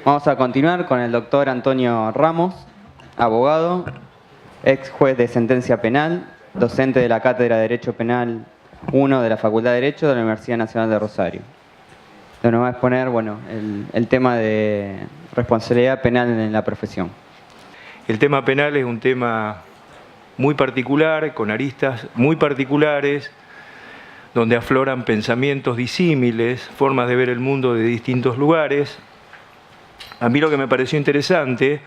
Vamos a continuar con el doctor Antonio Ramos, abogado, ex juez de sentencia penal, docente de la Cátedra de Derecho Penal 1 de la Facultad de Derecho de la Universidad Nacional de Rosario. Nos va a exponer el tema de responsabilidad penal en la profesión. El tema penal es un tema muy particular, con aristas muy particulares, donde afloran pensamientos disímiles, formas de ver el mundo de distintos lugares. A mí lo que me pareció interesante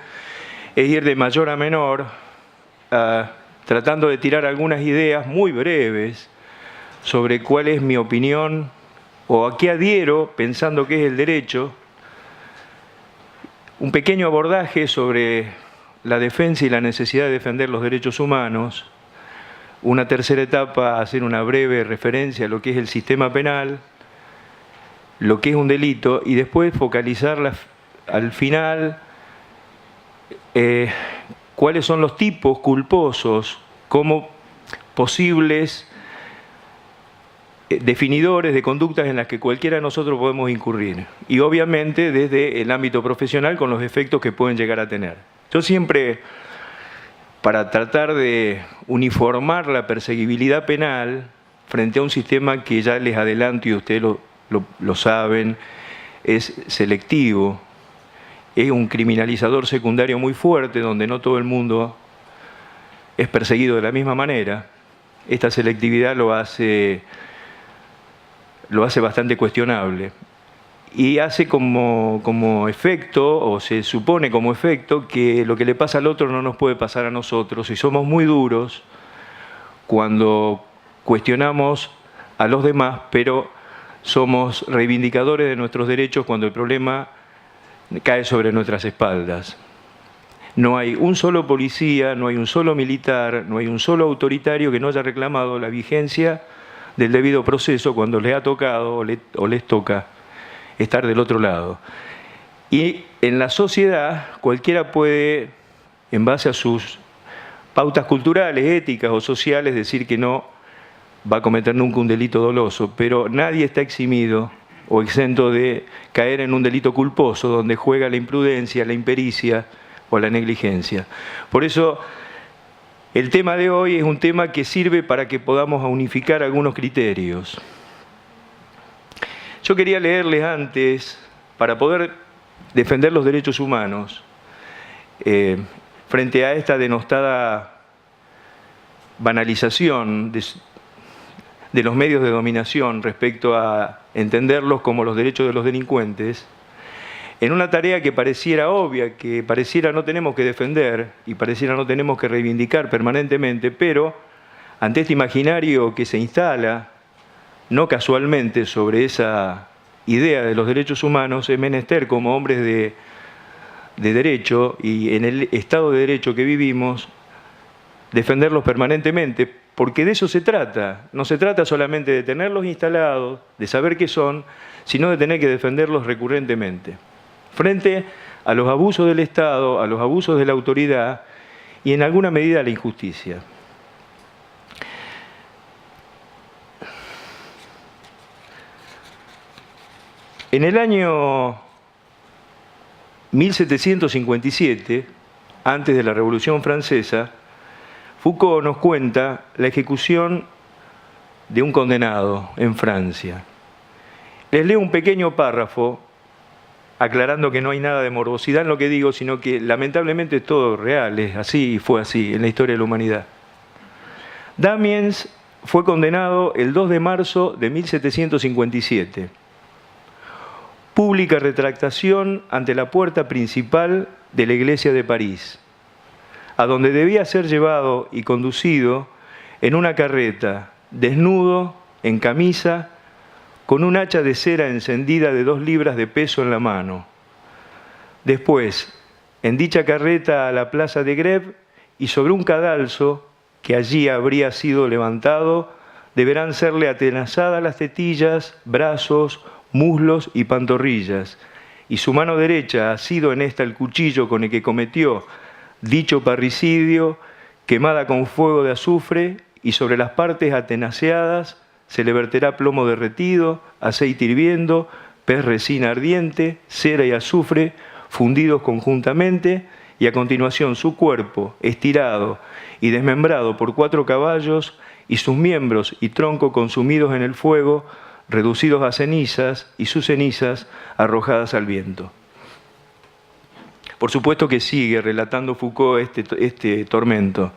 es ir de mayor a menor, tratando de tirar algunas ideas muy breves sobre cuál es mi opinión o a qué adhiero pensando que es el derecho. Un pequeño abordaje sobre la defensa y la necesidad de defender los derechos humanos. Una tercera etapa, hacer una breve referencia a lo que es el sistema penal, lo que es un delito, y después focalizar al final cuáles son los tipos culposos como posibles definidores de conductas en las que cualquiera de nosotros podemos incurrir. Y obviamente desde el ámbito profesional con los efectos que pueden llegar a tener. Yo siempre, para tratar de uniformar la perseguibilidad penal frente a un sistema que ya les adelanto y ustedes lo saben, es selectivo, es un criminalizador secundario muy fuerte donde no todo el mundo es perseguido de la misma manera. Esta selectividad lo hace bastante cuestionable y hace como efecto, o se supone como efecto, que lo que le pasa al otro no nos puede pasar a nosotros, y somos muy duros cuando cuestionamos a los demás, pero somos reivindicadores de nuestros derechos cuando el problema cae sobre nuestras espaldas. No hay un solo policía, no hay un solo militar, no hay un solo autoritario que no haya reclamado la vigencia del debido proceso cuando les ha tocado o les toca estar del otro lado. Y en la sociedad cualquiera puede, en base a sus pautas culturales, éticas o sociales, decir que no va a cometer nunca un delito doloso, pero nadie está eximido o exento de caer en un delito culposo donde juega la imprudencia, la impericia o la negligencia. Por eso el tema de hoy es un tema que sirve para que podamos unificar algunos criterios. Yo quería leerles antes, para poder defender los derechos humanos, frente a esta denostada banalización de los medios de dominación respecto a entenderlos como los derechos de los delincuentes, en una tarea que pareciera obvia, que pareciera no tenemos que defender y pareciera no tenemos que reivindicar permanentemente, pero ante este imaginario que se instala, no casualmente, sobre esa idea de los derechos humanos, es menester como hombres de derecho y en el Estado de Derecho que vivimos, defenderlos permanentemente, porque de eso se trata. No se trata solamente de tenerlos instalados, de saber qué son, sino de tener que defenderlos recurrentemente frente a los abusos del Estado, a los abusos de la autoridad y en alguna medida a la injusticia. En el año 1757, antes de la Revolución Francesa, Foucault nos cuenta la ejecución de un condenado en Francia. Les leo un pequeño párrafo aclarando que no hay nada de morbosidad en lo que digo, sino que lamentablemente es todo real, es así y fue así en la historia de la humanidad. Damiens fue condenado el 2 de marzo de 1757. Pública retractación ante la puerta principal de la iglesia de París, a donde debía ser llevado y conducido en una carreta, desnudo, en camisa, con un hacha de cera encendida de 2 libras de peso en la mano. Después, en dicha carreta a la plaza de Grève y sobre un cadalso que allí habría sido levantado, deberán serle atenazadas las tetillas, brazos, muslos y pantorrillas, y su mano derecha ha sido en esta el cuchillo con el que cometió dicho parricidio, quemada con fuego de azufre, y sobre las partes atenaceadas se le verterá plomo derretido, aceite hirviendo, pez resina ardiente, cera y azufre, fundidos conjuntamente, y a continuación su cuerpo, estirado y desmembrado por 4 caballos, y sus miembros y tronco consumidos en el fuego, reducidos a cenizas, y sus cenizas arrojadas al viento. Por supuesto que sigue relatando Foucault este tormento.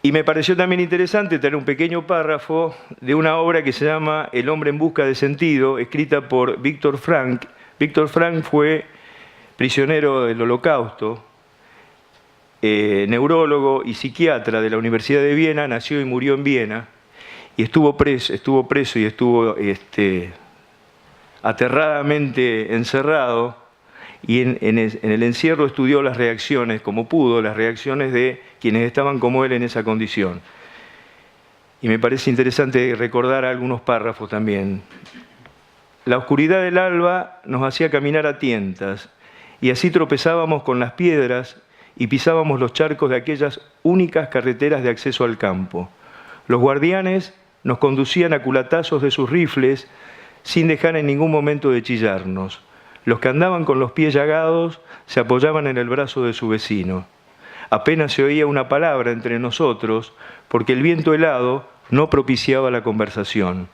Y me pareció también interesante tener un pequeño párrafo de una obra que se llama El hombre en busca de sentido, escrita por Viktor Frankl. Viktor Frankl fue prisionero del Holocausto, neurólogo y psiquiatra de la Universidad de Viena, nació y murió en Viena, y estuvo preso y estuvo aterradamente encerrado, y en el encierro estudió las reacciones, como pudo, las reacciones de quienes estaban como él en esa condición. Y me parece interesante recordar algunos párrafos también. La oscuridad del alba nos hacía caminar a tientas, y así tropezábamos con las piedras y pisábamos los charcos de aquellas únicas carreteras de acceso al campo. Los guardianes nos conducían a culatazos de sus rifles sin dejar en ningún momento de chillarnos. Los que andaban con los pies llagados se apoyaban en el brazo de su vecino. Apenas se oía una palabra entre nosotros, porque el viento helado no propiciaba la conversación.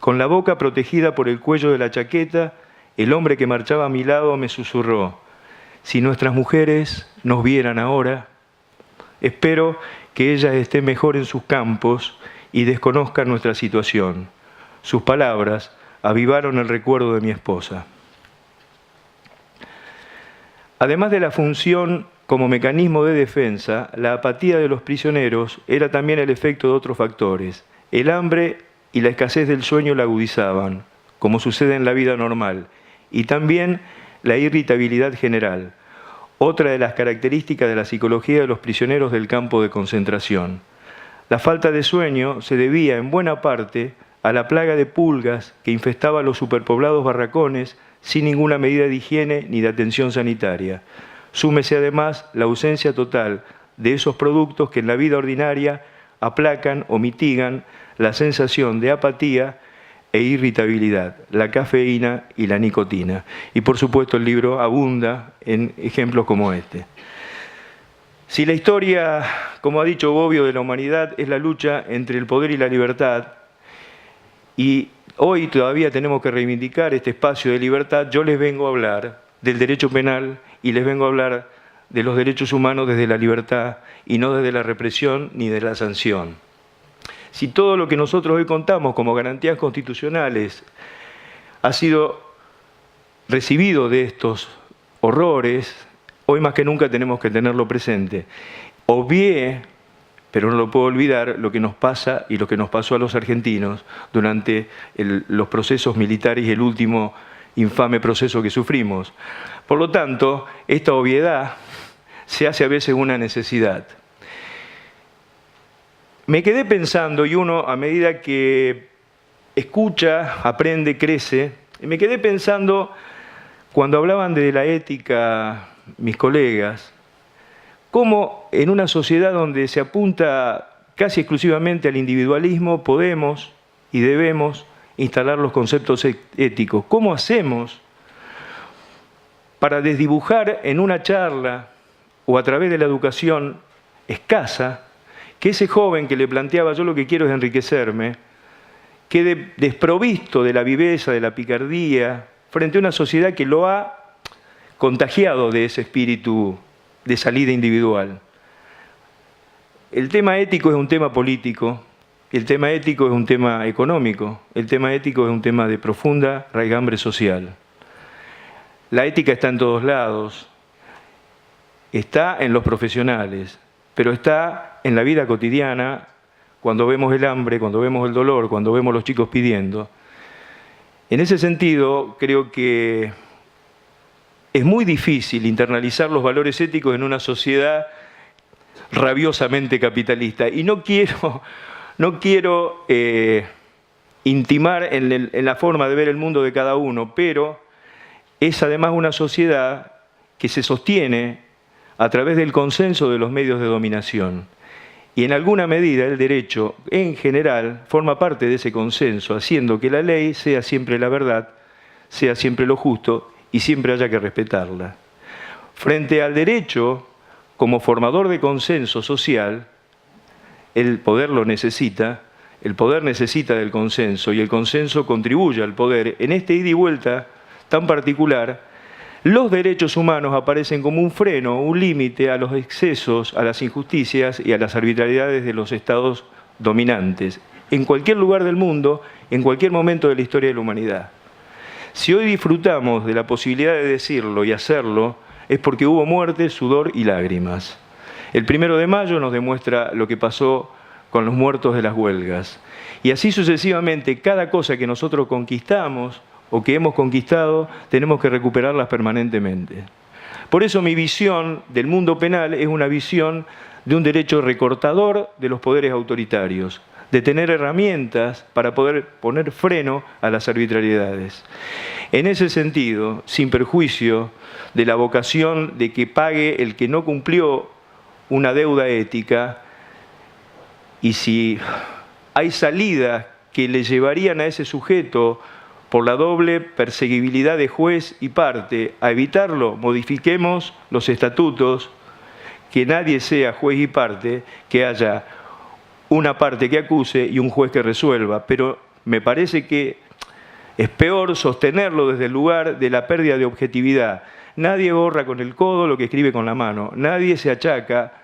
Con la boca protegida por el cuello de la chaqueta, el hombre que marchaba a mi lado me susurró: si nuestras mujeres nos vieran ahora, espero que ellas estén mejor en sus campos y desconozcan nuestra situación. Sus palabras avivaron el recuerdo de mi esposa. Además de la función como mecanismo de defensa, la apatía de los prisioneros era también el efecto de otros factores. El hambre y la escasez del sueño la agudizaban, como sucede en la vida normal, y también la irritabilidad general, otra de las características de la psicología de los prisioneros del campo de concentración. La falta de sueño se debía en buena parte a la plaga de pulgas que infestaba los superpoblados barracones sin ninguna medida de higiene ni de atención sanitaria. Súmese además la ausencia total de esos productos que en la vida ordinaria aplacan o mitigan la sensación de apatía e irritabilidad, la cafeína y la nicotina. Y por supuesto el libro abunda en ejemplos como este. Si la historia, como ha dicho Bobbio, de la humanidad es la lucha entre el poder y la libertad, y hoy todavía tenemos que reivindicar este espacio de libertad, yo les vengo a hablar del derecho penal y les vengo a hablar de los derechos humanos desde la libertad y no desde la represión ni de la sanción. Si todo lo que nosotros hoy contamos como garantías constitucionales ha sido recibido de estos horrores, hoy más que nunca tenemos que tenerlo presente. Obvié, pero no lo puedo olvidar, lo que nos pasa y lo que nos pasó a los argentinos durante los procesos militares y el último infame proceso que sufrimos. Por lo tanto, esta obviedad se hace a veces una necesidad. Me quedé pensando, y uno a medida que escucha, aprende, crece, y me quedé pensando cuando hablaban de la ética mis colegas, cómo en una sociedad donde se apunta casi exclusivamente al individualismo podemos y debemos instalar los conceptos éticos. ¿Cómo hacemos para desdibujar en una charla o a través de la educación escasa que ese joven que le planteaba yo lo que quiero es enriquecerme, quede desprovisto de la viveza, de la picardía, frente a una sociedad que lo ha contagiado de ese espíritu de salida individual? El tema ético es un tema político, el tema ético es un tema económico, el tema ético es un tema de profunda raigambre social. La ética está en todos lados, está en los profesionales, pero está en la vida cotidiana, cuando vemos el hambre, cuando vemos el dolor, cuando vemos los chicos pidiendo. En ese sentido, creo que es muy difícil internalizar los valores éticos en una sociedad rabiosamente capitalista. Y no quiero intimar en la forma de ver el mundo de cada uno, pero es además una sociedad que se sostiene a través del consenso de los medios de dominación. Y en alguna medida el derecho, en general, forma parte de ese consenso, haciendo que la ley sea siempre la verdad, sea siempre lo justo y siempre haya que respetarla. Frente al derecho, como formador de consenso social, el poder lo necesita, el poder necesita del consenso y el consenso contribuye al poder. En este ida y vuelta tan particular, los derechos humanos aparecen como un freno, un límite a los excesos, a las injusticias y a las arbitrariedades de los estados dominantes, en cualquier lugar del mundo, en cualquier momento de la historia de la humanidad. Si hoy disfrutamos de la posibilidad de decirlo y hacerlo, es porque hubo muerte, sudor y lágrimas. El 1 de mayo nos demuestra lo que pasó con los muertos de las huelgas. Y así sucesivamente, cada cosa que nosotros conquistamos o que hemos conquistado, tenemos que recuperarlas permanentemente. Por eso mi visión del mundo penal es una visión de un derecho recortador de los poderes autoritarios, de tener herramientas para poder poner freno a las arbitrariedades. En ese sentido, sin perjuicio de la vocación de que pague el que no cumplió una deuda ética, y si hay salidas que le llevarían a ese sujeto por la doble perseguibilidad de juez y parte a evitarlo, modifiquemos los estatutos, que nadie sea juez y parte, que haya una parte que acuse y un juez que resuelva. Pero me parece que es peor sostenerlo desde el lugar de la pérdida de objetividad. Nadie borra con el codo lo que escribe con la mano. Nadie se achaca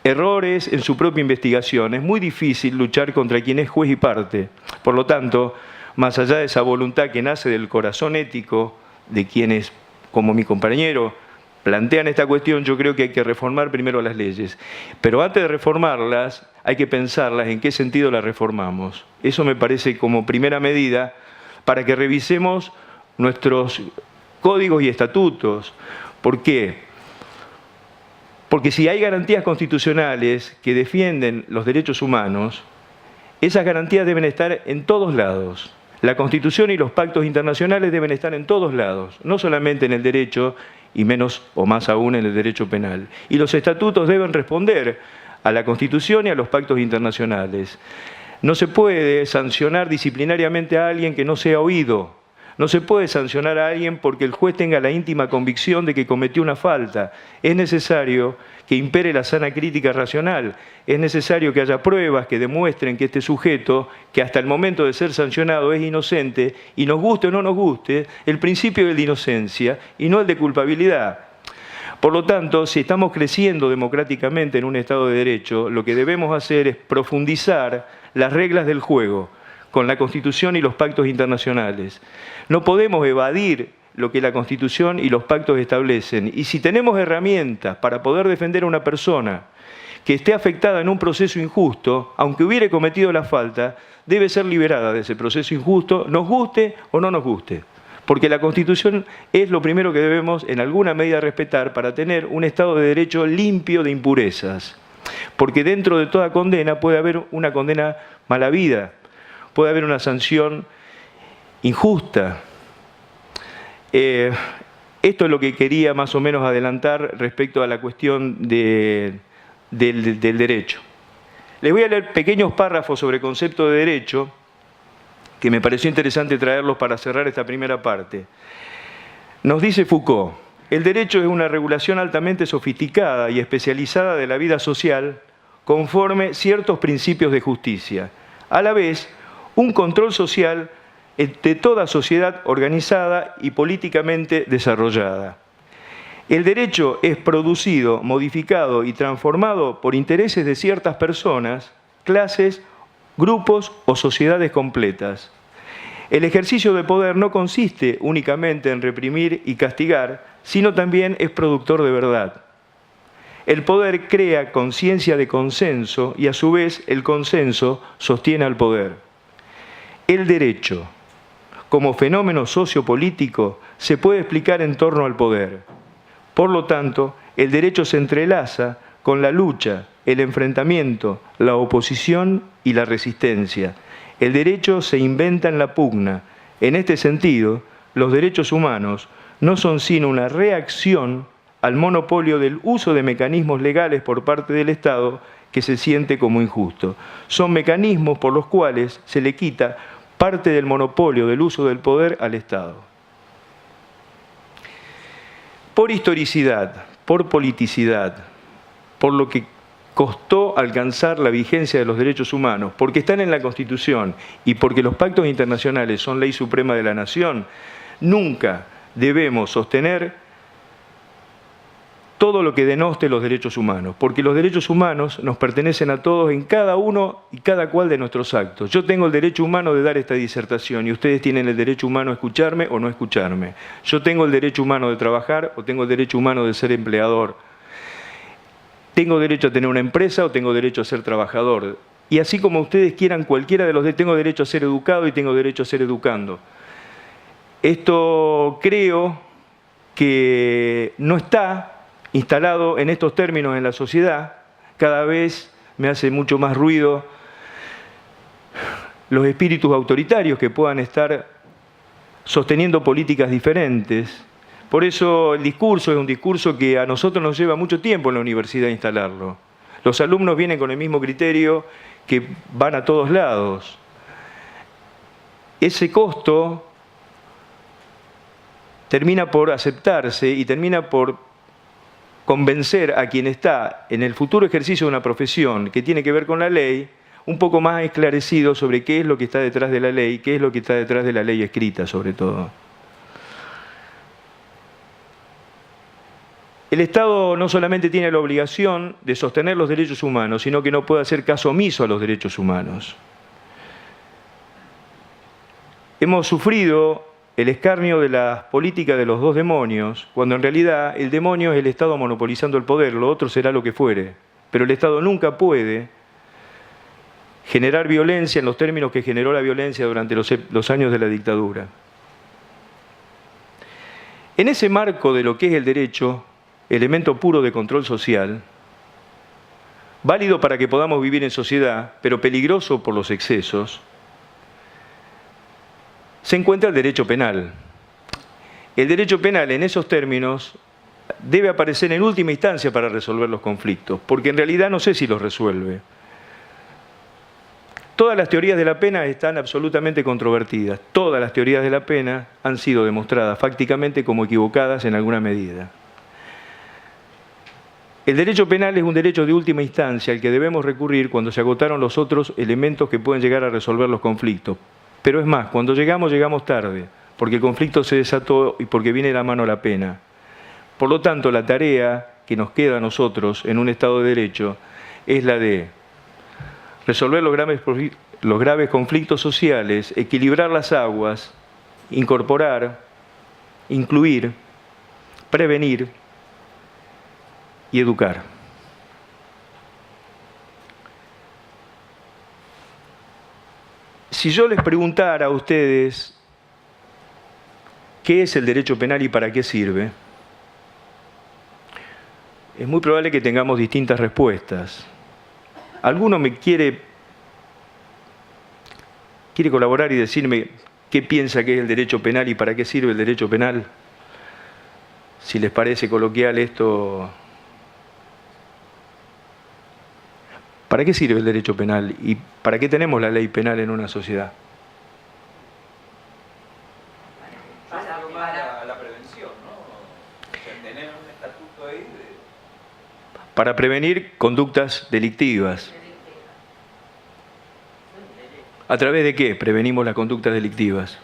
errores en su propia investigación. Es muy difícil luchar contra quien es juez y parte. Por lo tanto, más allá de esa voluntad que nace del corazón ético de quienes, como mi compañero, plantean esta cuestión, yo creo que hay que reformar primero las leyes. Pero antes de reformarlas, hay que pensarlas en qué sentido las reformamos. Eso me parece como primera medida para que revisemos nuestros códigos y estatutos. ¿Por qué? Porque si hay garantías constitucionales que defienden los derechos humanos, esas garantías deben estar en todos lados. La Constitución y los pactos internacionales deben estar en todos lados, no solamente en el derecho y menos o más aún en el derecho penal. Y los estatutos deben responder a la Constitución y a los pactos internacionales. No se puede sancionar disciplinariamente a alguien que no sea oído. No se puede sancionar a alguien porque el juez tenga la íntima convicción de que cometió una falta. Es necesario que impere la sana crítica racional. Es necesario que haya pruebas que demuestren que este sujeto, que hasta el momento de ser sancionado es inocente, y nos guste o no nos guste, el principio es el de inocencia y no el de culpabilidad. Por lo tanto, si estamos creciendo democráticamente en un Estado de Derecho, lo que debemos hacer es profundizar las reglas del juego con la Constitución y los pactos internacionales. No podemos evadir lo que la Constitución y los pactos establecen. Y si tenemos herramientas para poder defender a una persona que esté afectada en un proceso injusto, aunque hubiere cometido la falta, debe ser liberada de ese proceso injusto, nos guste o no nos guste. Porque la Constitución es lo primero que debemos en alguna medida respetar para tener un Estado de Derecho limpio de impurezas. Porque dentro de toda condena puede haber una condena mala vida, puede haber una sanción injusta. Esto es lo que quería más o menos adelantar respecto a la cuestión del derecho. Les voy a leer pequeños párrafos sobre concepto de derecho que me pareció interesante traerlos para cerrar esta primera parte. Nos dice Foucault, el derecho es una regulación altamente sofisticada y especializada de la vida social conforme ciertos principios de justicia. A la vez, un control social de toda sociedad organizada y políticamente desarrollada. El derecho es producido, modificado y transformado por intereses de ciertas personas, clases, grupos o sociedades completas. El ejercicio de poder no consiste únicamente en reprimir y castigar, sino también es productor de verdad. El poder crea conciencia de consenso y a su vez el consenso sostiene al poder. El derecho, como fenómeno sociopolítico, se puede explicar en torno al poder. Por lo tanto, el derecho se entrelaza con la lucha, el enfrentamiento, la oposición y la resistencia. El derecho se inventa en la pugna. En este sentido, los derechos humanos no son sino una reacción al monopolio del uso de mecanismos legales por parte del Estado que se siente como injusto. Son mecanismos por los cuales se le quita parte del monopolio del uso del poder al Estado. Por historicidad, por politicidad, por lo que costó alcanzar la vigencia de los derechos humanos, porque están en la Constitución y porque los pactos internacionales son ley suprema de la nación, nunca debemos sostener todo lo que denoste los derechos humanos, porque los derechos humanos nos pertenecen a todos en cada uno y cada cual de nuestros actos. Yo tengo el derecho humano de dar esta disertación y ustedes tienen el derecho humano a escucharme o no escucharme. Yo tengo el derecho humano de trabajar o tengo el derecho humano de ser empleador. Tengo derecho a tener una empresa o tengo derecho a ser trabajador. Y así como ustedes quieran cualquiera de los dos, tengo derecho a ser educado y tengo derecho a ser educando. Esto creo que no está instalado en estos términos en la sociedad. Cada vez me hace mucho más ruido los espíritus autoritarios que puedan estar sosteniendo políticas diferentes. Por eso el discurso es un discurso que a nosotros nos lleva mucho tiempo en la universidad instalarlo. Los alumnos vienen con el mismo criterio que van a todos lados. Ese costo termina por aceptarse y termina por convencer a quien está en el futuro ejercicio de una profesión que tiene que ver con la ley, un poco más esclarecido sobre qué es lo que está detrás de la ley, qué es lo que está detrás de la ley escrita, sobre todo. El Estado no solamente tiene la obligación de sostener los derechos humanos, sino que no puede hacer caso omiso a los derechos humanos. Hemos sufrido el escarnio de las políticas de los dos demonios, cuando en realidad el demonio es el Estado monopolizando el poder, lo otro será lo que fuere. Pero el Estado nunca puede generar violencia en los términos que generó la violencia durante los años de la dictadura. En ese marco de lo que es el derecho, elemento puro de control social, válido para que podamos vivir en sociedad, pero peligroso por los excesos, se encuentra el derecho penal. El derecho penal en esos términos debe aparecer en última instancia para resolver los conflictos, porque en realidad no sé si los resuelve. Todas las teorías de la pena están absolutamente controvertidas. Todas las teorías de la pena han sido demostradas fácticamente como equivocadas en alguna medida. El derecho penal es un derecho de última instancia al que debemos recurrir cuando se agotaron los otros elementos que pueden llegar a resolver los conflictos. Pero es más, cuando llegamos tarde, porque el conflicto se desató y porque viene de la mano la pena. Por lo tanto, la tarea que nos queda a nosotros en un Estado de Derecho es la de resolver los graves conflictos sociales, equilibrar las aguas, incorporar, incluir, prevenir y educar. Si yo les preguntara a ustedes qué es el derecho penal y para qué sirve, es muy probable que tengamos distintas respuestas. ¿Alguno me quiere colaborar y decirme qué piensa que es el derecho penal y para qué sirve el derecho penal? Si les parece coloquial esto. ¿Para qué sirve el derecho penal y para qué tenemos la ley penal en una sociedad? Para la prevención, ¿no? Tener un estatuto ahí Para prevenir conductas delictivas. ¿A través de qué prevenimos las conductas delictivas?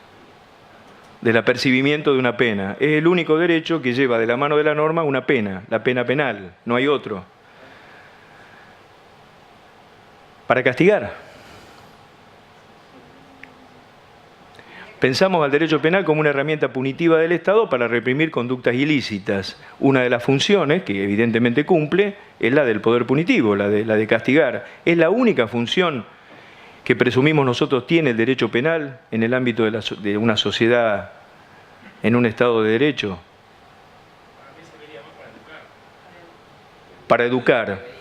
Del apercibimiento de una pena. Es el único derecho que lleva de la mano de la norma una pena, la pena penal, no hay otro. Para castigar. Pensamos al derecho penal como una herramienta punitiva del Estado para reprimir conductas ilícitas. Una de las funciones, que evidentemente cumple, es la del poder punitivo, la de castigar. Es la única función que presumimos nosotros tiene el derecho penal en el ámbito de una sociedad, en un Estado de Derecho. Para educar.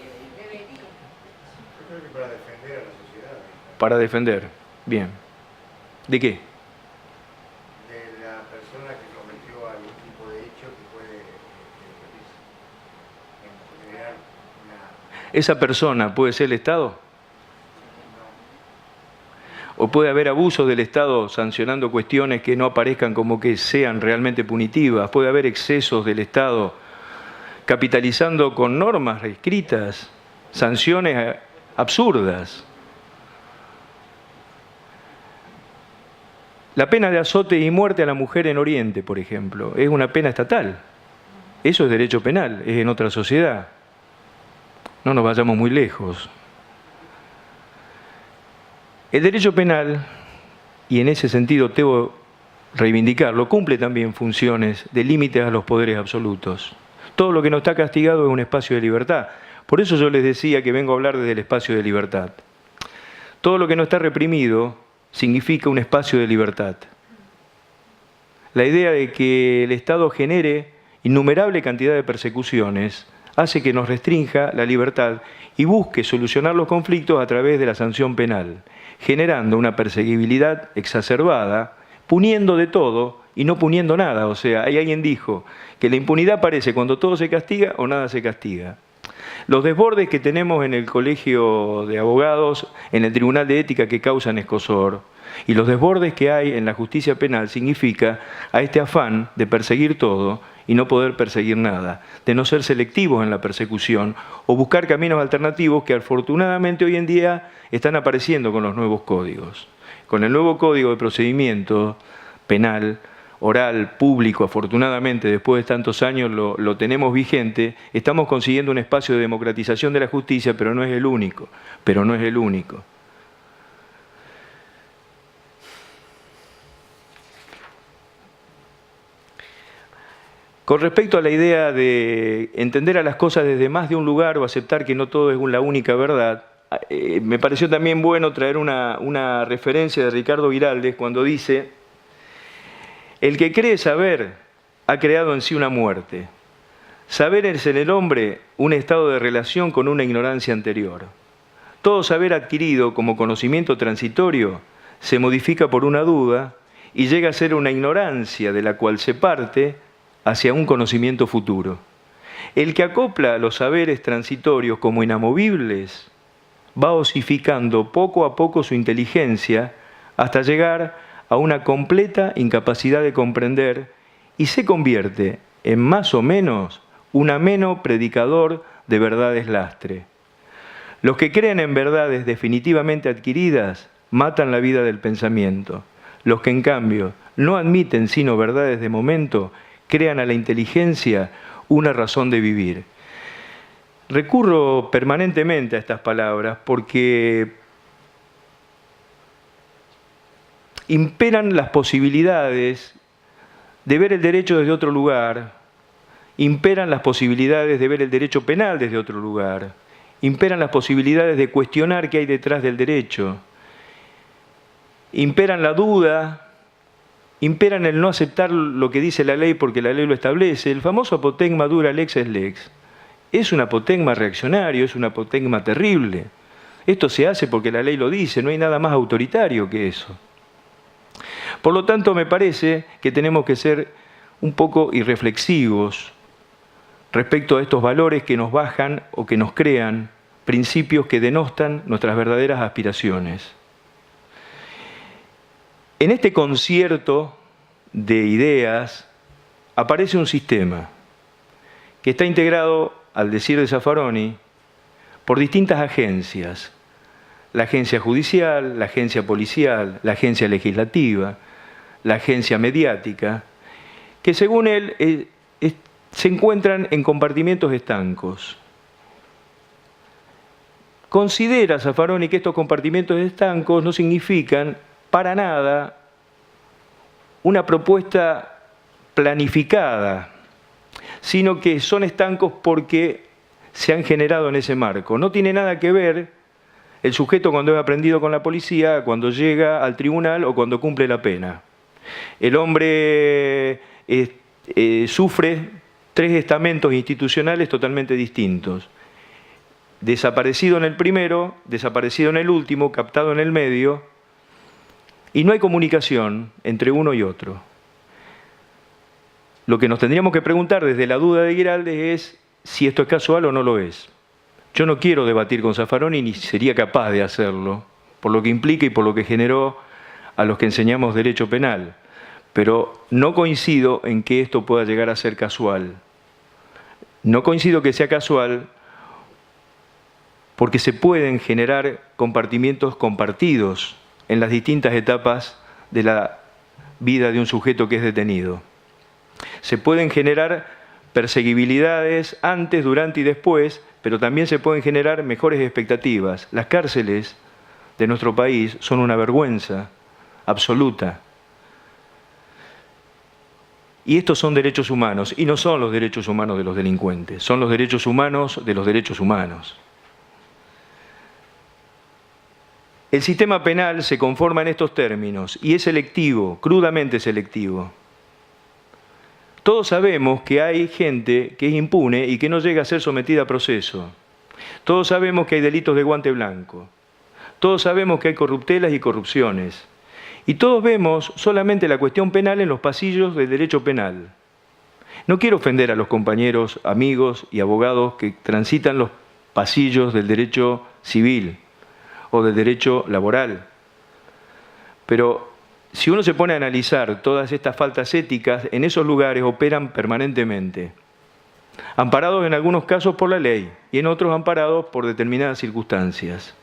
Para defender. Bien. ¿De qué? De la persona que cometió algún tipo de hecho que puede generar una... ¿Esa persona puede ser el Estado? o puede haber abusos del Estado sancionando cuestiones que no aparezcan como que sean realmente punitivas, puede haber excesos del Estado capitalizando con normas reescritas, sanciones absurdas. La pena de azote y muerte a la mujer en Oriente, por ejemplo, es una pena estatal. Eso es derecho penal, es en otra sociedad. No nos vayamos muy lejos. El derecho penal, y en ese sentido debo reivindicarlo, cumple también funciones de límites a los poderes absolutos. Todo lo que no está castigado es un espacio de libertad. Por eso yo les decía que vengo a hablar desde el espacio de libertad. Todo lo que no está reprimido significa un espacio de libertad. La idea de que el Estado genere innumerable cantidad de persecuciones hace que nos restrinja la libertad y busque solucionar los conflictos a través de la sanción penal, generando una perseguibilidad exacerbada, puniendo de todo y no puniendo nada. O sea, hay alguien dijo que la impunidad aparece cuando todo se castiga o nada se castiga. Los desbordes que tenemos en el Colegio de Abogados, en el Tribunal de Ética que causan escozor, y los desbordes que hay en la justicia penal significa a este afán de perseguir todo y no poder perseguir nada, de no ser selectivos en la persecución o buscar caminos alternativos que afortunadamente hoy en día están apareciendo con los nuevos códigos. Con el nuevo Código de Procedimiento Penal, oral, público, afortunadamente después de tantos años lo tenemos vigente, estamos consiguiendo un espacio de democratización de la justicia, pero no es el único, Con respecto a la idea de entender a las cosas desde más de un lugar o aceptar que no todo es la única verdad, me pareció también bueno traer una referencia de Ricardo Giraldes cuando dice: el que cree saber ha creado en sí una muerte. Saber es en el hombre un estado de relación con una ignorancia anterior. Todo saber adquirido como conocimiento transitorio se modifica por una duda y llega a ser una ignorancia de la cual se parte hacia un conocimiento futuro. El que acopla los saberes transitorios como inamovibles va osificando poco a poco su inteligencia hasta llegar a una completa incapacidad de comprender y se convierte en más o menos un ameno predicador de verdades lastre. Los que creen en verdades definitivamente adquiridas matan la vida del pensamiento. Los que en cambio no admiten sino verdades de momento crean a la inteligencia una razón de vivir. Recurro permanentemente a estas palabras porque imperan las posibilidades de ver el derecho desde otro lugar, imperan las posibilidades de ver el derecho penal desde otro lugar, imperan las posibilidades de cuestionar qué hay detrás del derecho, imperan la duda, imperan el no aceptar lo que dice la ley porque la ley lo establece. El famoso apotegma dura lex es lex. Es un apotegma reaccionario, es un apotegma terrible. Esto se hace porque la ley lo dice, no hay nada más autoritario que eso. Por lo tanto, me parece que tenemos que ser un poco irreflexivos respecto a estos valores que nos bajan o que nos crean principios que denostan nuestras verdaderas aspiraciones. En este concierto de ideas aparece un sistema que está integrado, al decir de Zaffaroni, por distintas agencias. La agencia judicial, la agencia policial, la agencia legislativa, la agencia mediática, que según él se encuentran en compartimientos estancos. Considera Zaffaroni que estos compartimentos estancos no significan para nada una propuesta planificada, sino que son estancos porque se han generado en ese marco. No tiene nada que ver el sujeto cuando es aprendido con la policía, cuando llega al tribunal o cuando cumple la pena. El hombre sufre 3 estamentos institucionales totalmente distintos. Desaparecido en el primero, desaparecido en el último, captado en el medio, y no hay comunicación entre uno y otro. Lo que nos tendríamos que preguntar desde la duda de Giraldes es si esto es casual o no lo es. Yo no quiero debatir con Zaffaroni ni sería capaz de hacerlo, por lo que implica y por lo que generó a los que enseñamos derecho penal. Pero no coincido en que esto pueda llegar a ser casual. No coincido que sea casual porque se pueden generar compartimientos compartidos en las distintas etapas de la vida de un sujeto que es detenido. Se pueden generar perseguibilidades antes, durante y después, pero también se pueden generar mejores expectativas. Las cárceles de nuestro país son una vergüenza absoluta. Y estos son derechos humanos, y no son los derechos humanos de los delincuentes, son los derechos humanos de los derechos humanos. El sistema penal se conforma en estos términos y es selectivo, crudamente selectivo. Todos sabemos que hay gente que es impune y que no llega a ser sometida a proceso. Todos sabemos que hay delitos de guante blanco. Todos sabemos que hay corruptelas y corrupciones. Y todos vemos solamente la cuestión penal en los pasillos del derecho penal. No quiero ofender a los compañeros, amigos y abogados que transitan los pasillos del derecho civil o del derecho laboral. Pero si uno se pone a analizar todas estas faltas éticas, en esos lugares operan permanentemente, amparados en algunos casos por la ley y en otros amparados por determinadas circunstancias,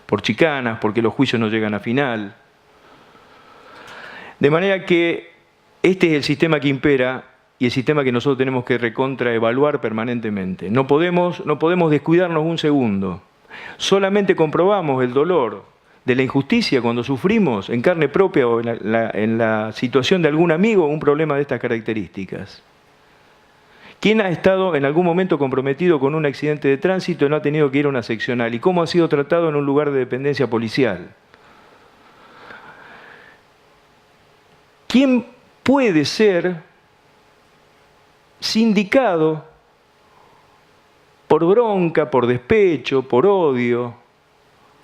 por chicanas, porque los juicios no llegan a final. De manera que este es el sistema que impera y el sistema que nosotros tenemos que recontraevaluar permanentemente. No podemos descuidarnos un segundo. Solamente comprobamos el dolor de la injusticia cuando sufrimos en carne propia o en la situación de algún amigo un problema de estas características. ¿Quién ha estado en algún momento comprometido con un accidente de tránsito y no ha tenido que ir a una seccional? ¿Y cómo ha sido tratado en un lugar de dependencia policial? ¿Quién puede ser sindicado por bronca, por despecho, por odio,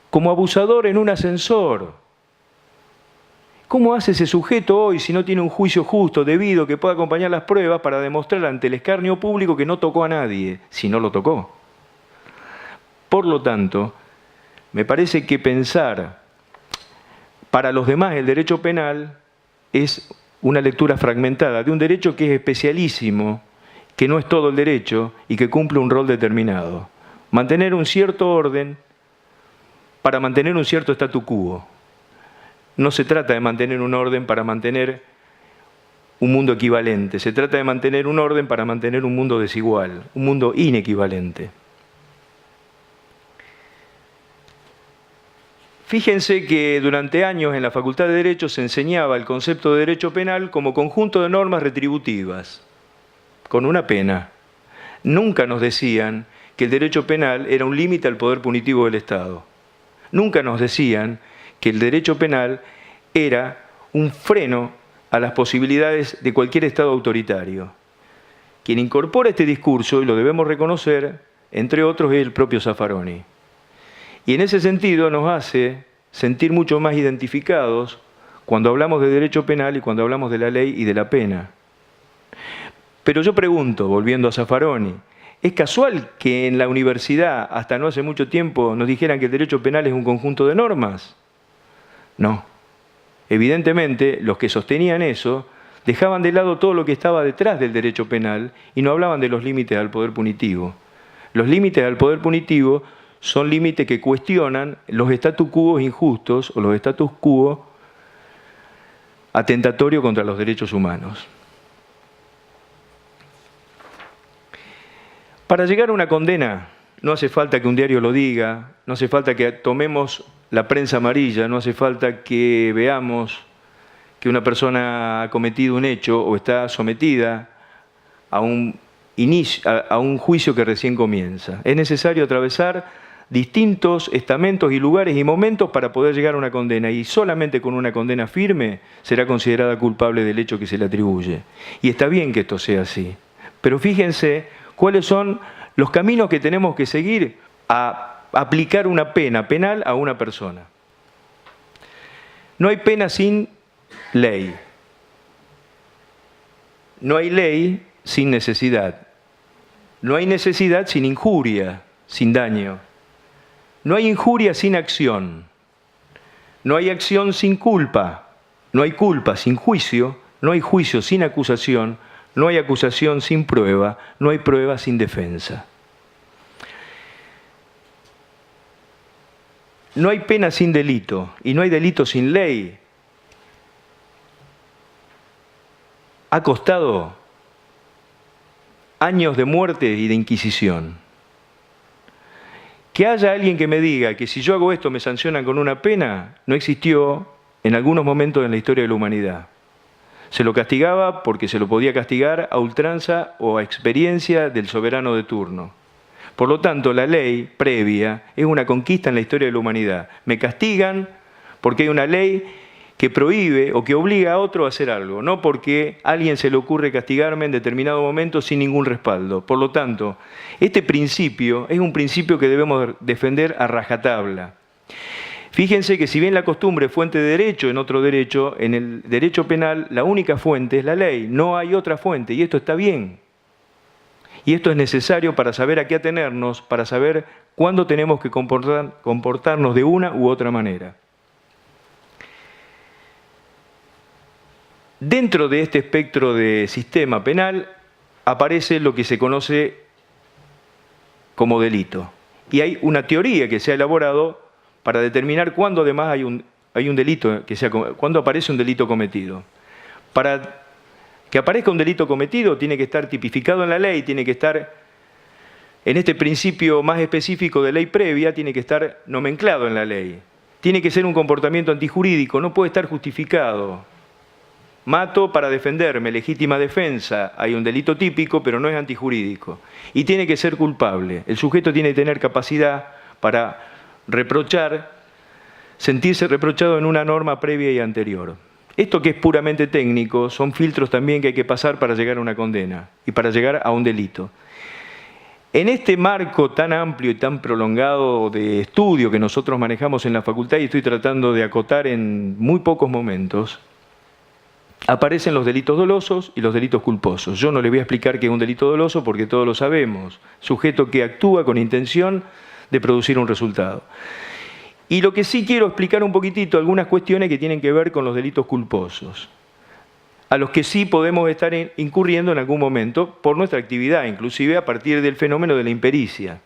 como abusador en un ascensor? ¿Cómo hace ese sujeto hoy si no tiene un juicio justo, debido, que pueda acompañar las pruebas para demostrar ante el escarnio público que no tocó a nadie, si no lo tocó? Por lo tanto, me parece que pensar para los demás el derecho penal es una lectura fragmentada de un derecho que es especialísimo, que no es todo el derecho y que cumple un rol determinado. Mantener un cierto orden para mantener un cierto statu quo. No se trata de mantener un orden para mantener un mundo equivalente, se trata de mantener un orden para mantener un mundo desigual, un mundo inequivalente. Fíjense que durante años en la Facultad de Derecho se enseñaba el concepto de derecho penal como conjunto de normas retributivas, con una pena. Nunca nos decían que el derecho penal era un límite al poder punitivo del Estado. Nunca nos decían que el derecho penal era un freno a las posibilidades de cualquier Estado autoritario. Quien incorpora este discurso, y lo debemos reconocer, entre otros, es el propio Zaffaroni. Y en ese sentido nos hace sentir mucho más identificados cuando hablamos de derecho penal y cuando hablamos de la ley y de la pena. Pero yo pregunto, volviendo a Zaffaroni, ¿es casual que en la universidad, hasta no hace mucho tiempo, nos dijeran que el derecho penal es un conjunto de normas? No. Evidentemente, los que sostenían eso dejaban de lado todo lo que estaba detrás del derecho penal y no hablaban de los límites al poder punitivo. Los límites al poder punitivo son límites que cuestionan los status quo injustos o los status quo atentatorios contra los derechos humanos. Para llegar a una condena no hace falta que un diario lo diga, no hace falta que tomemos la prensa amarilla, no hace falta que veamos que una persona ha cometido un hecho o está sometida a un juicio que recién comienza. Es necesario atravesar distintos estamentos y lugares y momentos para poder llegar a una condena, y solamente con una condena firme será considerada culpable del hecho que se le atribuye. Y está bien que esto sea así, pero fíjense cuáles son los caminos que tenemos que seguir a aplicar una pena penal a una persona. No hay pena sin ley. No hay ley sin necesidad. No hay necesidad sin injuria, sin daño. No hay injuria sin acción. No hay acción sin culpa, no hay culpa sin juicio, no hay juicio sin acusación, no hay acusación sin prueba, no hay prueba sin defensa. No hay pena sin delito y no hay delito sin ley. Ha costado años de muerte y de inquisición. Que haya alguien que me diga que si yo hago esto me sancionan con una pena, no existió en algunos momentos en la historia de la humanidad. Se lo castigaba porque se lo podía castigar a ultranza o a experiencia del soberano de turno. Por lo tanto, la ley previa es una conquista en la historia de la humanidad. Me castigan porque hay una ley que prohíbe o que obliga a otro a hacer algo, no porque a alguien se le ocurre castigarme en determinado momento sin ningún respaldo. Por lo tanto, este principio es un principio que debemos defender a rajatabla. Fíjense que si bien la costumbre es fuente de derecho, en el derecho penal la única fuente es la ley, no hay otra fuente, y esto está bien. Y esto es necesario para saber a qué atenernos, para saber cuándo tenemos que comportarnos de una u otra manera. Dentro de este espectro de sistema penal aparece lo que se conoce como delito. Y hay una teoría que se ha elaborado para determinar cuándo además hay un delito, cuándo aparece un delito cometido. Para que aparezca un delito cometido tiene que estar tipificado en la ley, tiene que estar en este principio más específico de ley previa, tiene que estar nomenclado en la ley. Tiene que ser un comportamiento antijurídico, no puede estar justificado. Mato para defenderme, legítima defensa, hay un delito típico, pero no es antijurídico. Y tiene que ser culpable. El sujeto tiene que tener capacidad para reprochar, sentirse reprochado en una norma previa y anterior. Esto que es puramente técnico son filtros también que hay que pasar para llegar a una condena y para llegar a un delito. En este marco tan amplio y tan prolongado de estudio que nosotros manejamos en la facultad, y estoy tratando de acotar en muy pocos momentos, aparecen los delitos dolosos y los delitos culposos. Yo no le voy a explicar qué es un delito doloso porque todos lo sabemos. Sujeto que actúa con intención de producir un resultado. Y lo que sí quiero explicar un poquitito, algunas cuestiones que tienen que ver con los delitos culposos, a los que sí podemos estar incurriendo en algún momento por nuestra actividad, inclusive a partir del fenómeno de la impericia.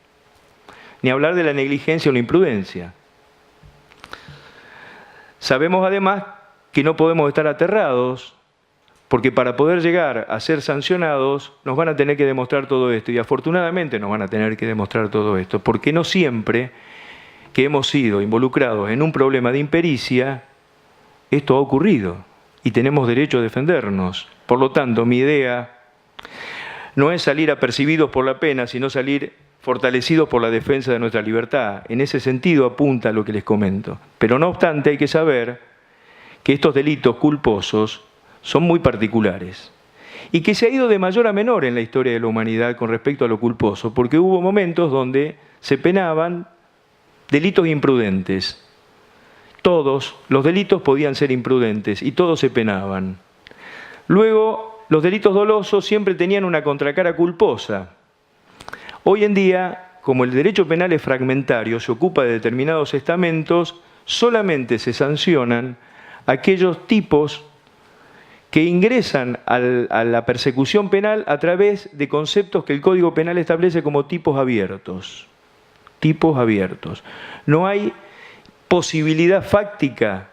Ni hablar de la negligencia o la imprudencia. Sabemos además que no podemos estar aterrados, porque para poder llegar a ser sancionados nos van a tener que demostrar todo esto, y afortunadamente nos van a tener que demostrar todo esto, porque no siempre que hemos sido involucrados en un problema de impericia, esto ha ocurrido, y tenemos derecho a defendernos. Por lo tanto, mi idea no es salir apercibidos por la pena, sino salir fortalecidos por la defensa de nuestra libertad. En ese sentido apunta lo que les comento. Pero no obstante, hay que saber que estos delitos culposos son muy particulares y que se ha ido de mayor a menor en la historia de la humanidad con respecto a lo culposo, porque hubo momentos donde se penaban delitos imprudentes. Todos los delitos podían ser imprudentes y todos se penaban. Luego, los delitos dolosos siempre tenían una contracara culposa. Hoy en día, como el derecho penal es fragmentario, se ocupa de determinados estamentos, solamente se sancionan aquellos tipos que ingresan a la persecución penal a través de conceptos que el Código Penal establece como tipos abiertos. Tipos abiertos. No hay posibilidad fáctica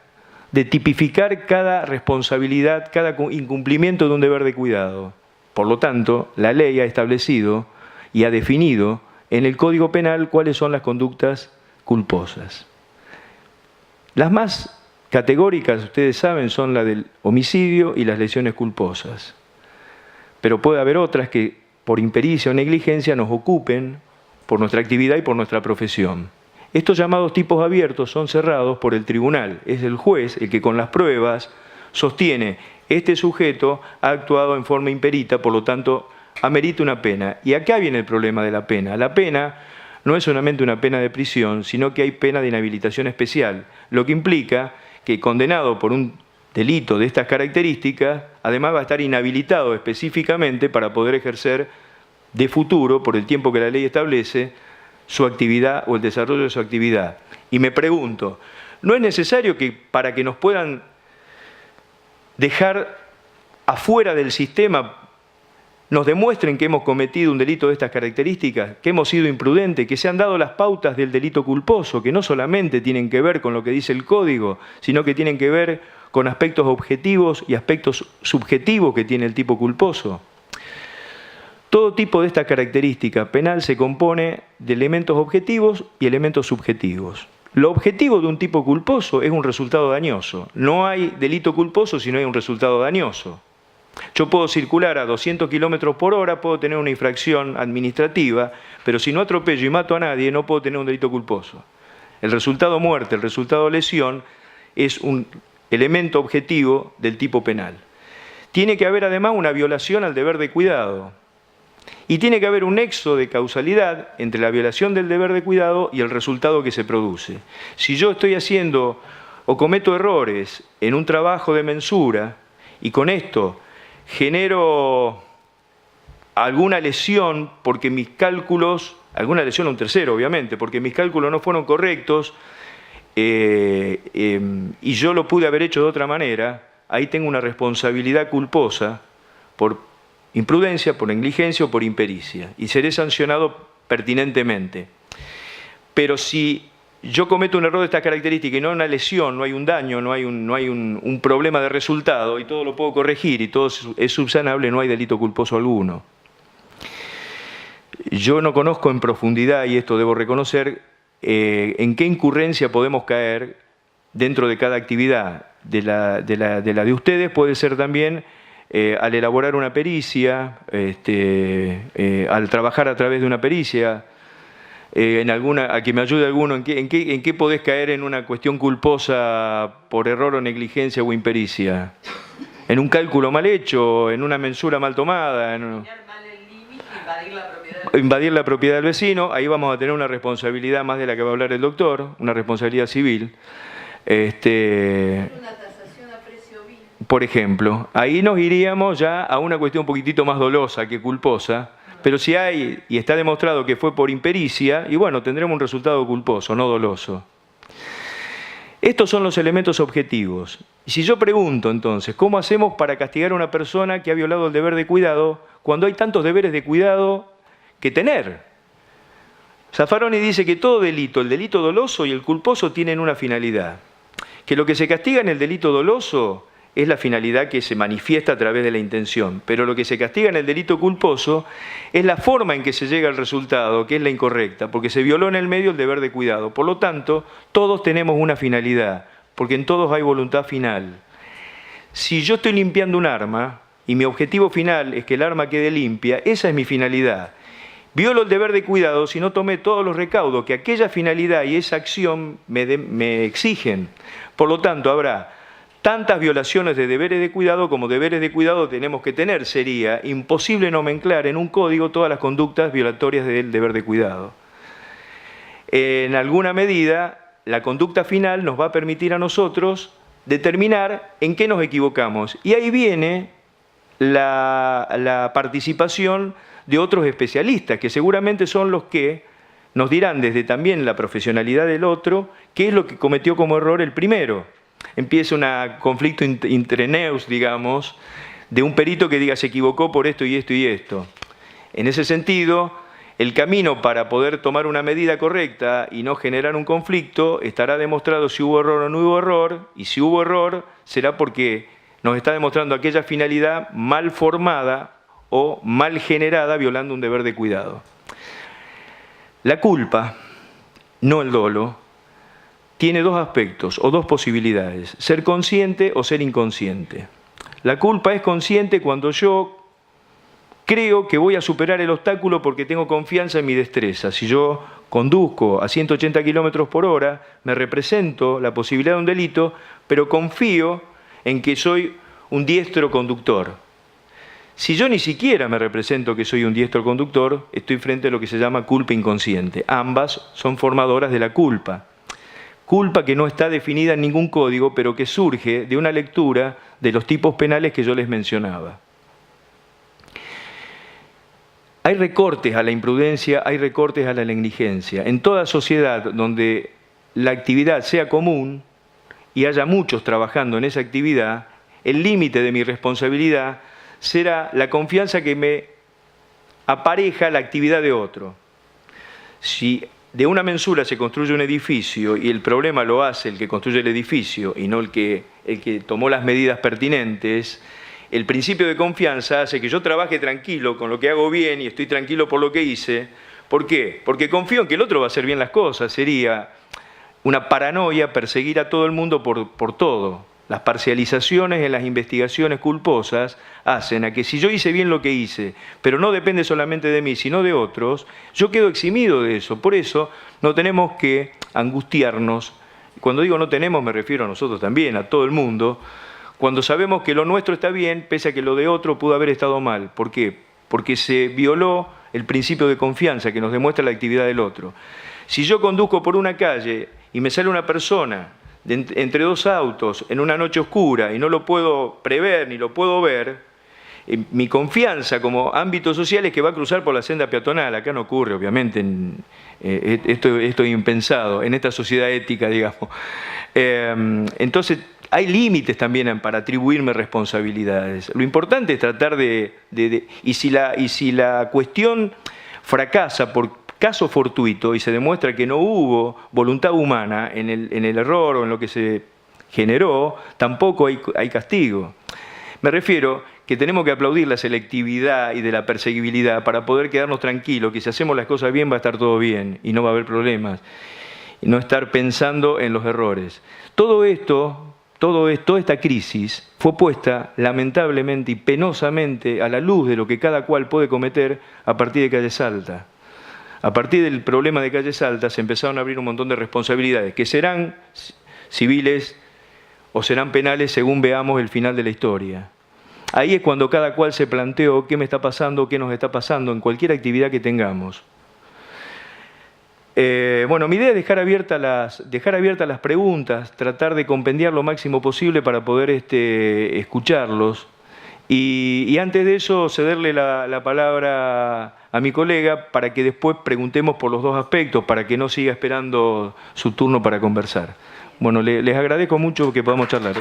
de tipificar cada responsabilidad, cada incumplimiento de un deber de cuidado. Por lo tanto, la ley ha establecido y ha definido en el Código Penal cuáles son las conductas culposas. Las más categóricas, ustedes saben, son la del homicidio y las lesiones culposas. Pero puede haber otras que por impericia o negligencia nos ocupen por nuestra actividad y por nuestra profesión. Estos llamados tipos abiertos son cerrados por el tribunal. Es el juez el que con las pruebas sostiene: este sujeto ha actuado en forma imperita, por lo tanto amerita una pena. Y acá viene el problema de la pena. La pena no es solamente una pena de prisión, sino que hay pena de inhabilitación especial, lo que implica que condenado por un delito de estas características, además va a estar inhabilitado específicamente para poder ejercer de futuro, por el tiempo que la ley establece, su actividad o el desarrollo de su actividad. Y me pregunto, No es necesario que para que nos puedan dejar afuera del sistema nos demuestren que hemos cometido un delito de estas características, que hemos sido imprudentes, que se han dado las pautas del delito culposo, que no solamente tienen que ver con lo que dice el código, sino que tienen que ver con aspectos objetivos y aspectos subjetivos que tiene el tipo culposo. Todo tipo de esta característica penal se compone de elementos objetivos y elementos subjetivos. Lo objetivo de un tipo culposo es un resultado dañoso. No hay delito culposo si no hay un resultado dañoso. Yo puedo circular a 200 kilómetros por hora, puedo tener una infracción administrativa, pero si no atropello y mato a nadie, no puedo tener un delito culposo. El resultado muerte, el resultado lesión, es un elemento objetivo del tipo penal. Tiene que haber además una violación al deber de cuidado. Y tiene que haber un nexo de causalidad entre la violación del deber de cuidado y el resultado que se produce. Si yo estoy haciendo o cometo errores en un trabajo de mensura y con esto genero alguna lesión porque mis cálculos, alguna lesión a un tercero obviamente, porque mis cálculos no fueron correctos y yo lo pude haber hecho de otra manera, ahí tengo una responsabilidad culposa por imprudencia, por negligencia o por impericia, y seré sancionado pertinentemente. Pero si yo cometo un error de estas características y no una lesión, no hay un daño, no hay un problema de resultado y todo lo puedo corregir y todo es subsanable, no hay delito culposo alguno. Yo no conozco en profundidad, y esto debo reconocer, en qué incurrencia podemos caer dentro de cada actividad. De la de ustedes puede ser también al elaborar una pericia, al trabajar a través de una pericia, a que me ayude alguno, ¿en qué podés caer en una cuestión culposa por error o negligencia o impericia? ¿En un cálculo mal hecho? ¿En una mensura mal tomada? Invadir la propiedad del vecino. Ahí vamos a tener una responsabilidad más de la que va a hablar el doctor, una responsabilidad civil. Una tasación a precio vil. Por ejemplo, ahí nos iríamos ya a una cuestión un poquitito más dolosa que culposa, pero si hay, y está demostrado que fue por impericia, y bueno, tendremos un resultado culposo, no doloso. Estos son los elementos objetivos. Y si yo pregunto entonces, ¿cómo hacemos para castigar a una persona que ha violado el deber de cuidado cuando hay tantos deberes de cuidado que tener? Zaffaroni dice que todo delito, el delito doloso y el culposo, tienen una finalidad. Que lo que se castiga en el delito doloso es la finalidad que se manifiesta a través de la intención, pero lo que se castiga en el delito culposo es la forma en que se llega al resultado, que es la incorrecta, porque se violó en el medio el deber de cuidado. Por lo tanto, todos tenemos una finalidad, porque en todos hay voluntad final. Si yo estoy limpiando un arma y mi objetivo final es que el arma quede limpia, esa es mi finalidad. Violo el deber de cuidado si no tomé todos los recaudos que aquella finalidad y esa acción me exigen. Por lo tanto, habrá tantas violaciones de deberes de cuidado como deberes de cuidado tenemos que tener. Sería imposible nomenclar en un código todas las conductas violatorias del deber de cuidado. En alguna medida, la conducta final nos va a permitir a nosotros determinar en qué nos equivocamos. Y ahí viene la participación de otros especialistas, que seguramente son los que nos dirán desde también la profesionalidad del otro qué es lo que cometió como error el primero. Empieza un conflicto intreneus, digamos, de un perito que diga se equivocó por esto y esto y esto. En ese sentido, el camino para poder tomar una medida correcta y no generar un conflicto estará demostrado si hubo error o no hubo error, y si hubo error será porque nos está demostrando aquella finalidad mal formada o mal generada violando un deber de cuidado. La culpa, no el dolo, tiene dos aspectos o dos posibilidades: ser consciente o ser inconsciente. La culpa es consciente cuando yo creo que voy a superar el obstáculo porque tengo confianza en mi destreza. Si yo conduzco a 180 kilómetros por hora, me represento la posibilidad de un delito, pero confío en que soy un diestro conductor. Si yo ni siquiera me represento que soy un diestro conductor, estoy frente a lo que se llama culpa inconsciente. Ambas son formadoras de la culpa. Culpa que no está definida en ningún código, pero que surge de una lectura de los tipos penales que yo les mencionaba. Hay recortes a la imprudencia, hay recortes a la negligencia. En toda sociedad donde la actividad sea común, y haya muchos trabajando en esa actividad, el límite de mi responsabilidad será la confianza que me apareja la actividad de otro. Si de una mensura se construye un edificio y el problema lo hace el que construye el edificio y no el que tomó las medidas pertinentes, el principio de confianza hace que yo trabaje tranquilo con lo que hago bien y estoy tranquilo por lo que hice. ¿Por qué? Porque confío en que el otro va a hacer bien las cosas. Sería una paranoia perseguir a todo el mundo por todo. Las parcializaciones en las investigaciones culposas hacen a que si yo hice bien lo que hice, pero no depende solamente de mí, sino de otros, yo quedo eximido de eso. Por eso no tenemos que angustiarnos. Cuando digo no tenemos, me refiero a nosotros también, a todo el mundo. Cuando sabemos que lo nuestro está bien, pese a que lo de otro pudo haber estado mal. ¿Por qué? Porque se violó el principio de confianza que nos demuestra la actividad del otro. Si yo conduzco por una calle y me sale una persona entre dos autos en una noche oscura y no lo puedo prever ni lo puedo ver, mi confianza como ámbito social es que va a cruzar por la senda peatonal. Acá no ocurre, obviamente, esto es impensado en esta sociedad ética, digamos. Entonces, hay límites también para atribuirme responsabilidades. Lo importante es tratar y si la cuestión fracasa por caso fortuito y se demuestra que no hubo voluntad humana en el error o en lo que se generó, tampoco hay castigo. Me refiero que tenemos que aplaudir la selectividad y de la perseguibilidad para poder quedarnos tranquilos, que si hacemos las cosas bien va a estar todo bien y no va a haber problemas. Y no estar pensando en los errores. Toda esta crisis fue puesta lamentablemente y penosamente a la luz de lo que cada cual puede cometer a partir de Calle Salta. A partir del problema de Calle Salta se empezaron a abrir un montón de responsabilidades que serán civiles o serán penales según veamos el final de la historia. Ahí es cuando cada cual se planteó qué me está pasando, qué nos está pasando en cualquier actividad que tengamos. Bueno, mi idea es dejar abiertas las preguntas, tratar de compendiar lo máximo posible para poder escucharlos. Y antes de eso, cederle la palabra a mi colega para que después preguntemos por los dos aspectos, para que no siga esperando su turno para conversar. Bueno, les agradezco mucho que podamos charlar.